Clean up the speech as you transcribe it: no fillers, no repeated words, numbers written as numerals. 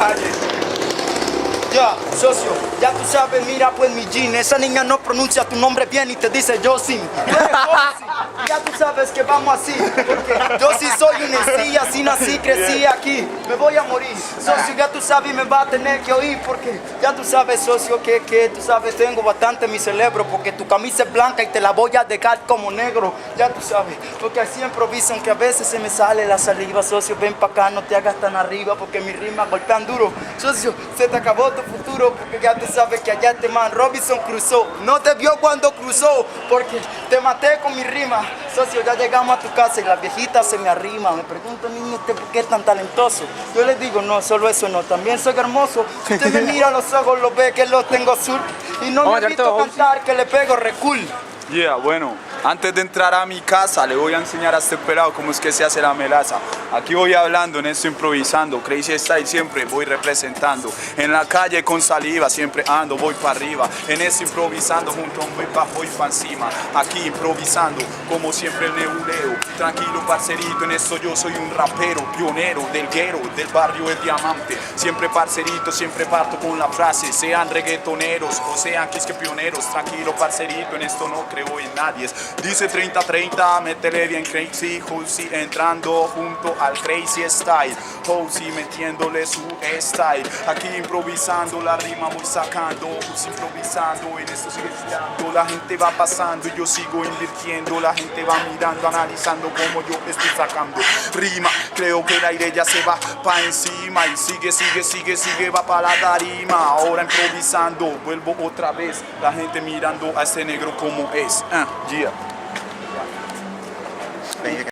calle. Ya, socio, ya tú sabes, mira pues mi jean, esa niña no pronuncia tu nombre bien y te dice Josin. Tú eres Josin. Ya tú sabes que vamos así, porque yo sí soy un MC, así nací, crecí aquí, me voy a morir. Socio, ya tú sabes, me va a tener que oír, porque ya tú sabes, socio, que tú sabes, tengo bastante mi cerebro, porque tu camisa es blanca y te la voy a dejar como negro. Ya tú sabes, porque así improviso, aunque a veces se me sale la saliva, socio, ven pa' acá, no te hagas tan arriba, porque mis rimas golpean duro. Socio, se te acabó tu futuro, porque ya tú sabes que allá este man Robinson cruzó. No te vio cuando cruzó, porque te maté con mi rima. Socio, ya llegamos a tu casa y la viejita se me arrima. Me pregunta, niño, ¿usted por qué es tan talentoso? Yo les digo, no, solo eso no, también soy hermoso. Si usted me mira a los ojos, lo ve que los tengo azul. Y no me he visto cantar, que le pego re cool. Yeah, bueno, antes de entrar a mi casa le voy a enseñar a este pelado cómo es que se hace la melaza. Aquí voy hablando, en esto improvisando, Crazy Style siempre voy representando. En la calle con saliva siempre ando, voy para arriba. En esto improvisando junto a un voy para encima. Aquí improvisando como siempre el neuleo. Tranquilo parcerito, en esto yo soy un rapero, pionero del guero, del barrio El Diamante. Siempre parcerito, siempre parto con la frase, sean reggaetoneros o sean quisque pioneros. Tranquilo parcerito, en esto no creo en nadie. Dice 30-30, métele bien Crazy, Josie entrando junto al Crazy Style, Josie metiéndole su style. Aquí improvisando, la rima voy sacando, Josie improvisando, en esto sigue girando. La gente va pasando y yo sigo invirtiendo, la gente va mirando, analizando cómo yo estoy sacando rima. Creo que el aire ya se va pa' encima y sigue, va pa' la tarima. Ahora improvisando, vuelvo otra vez, la gente mirando a este negro como es. Yeah.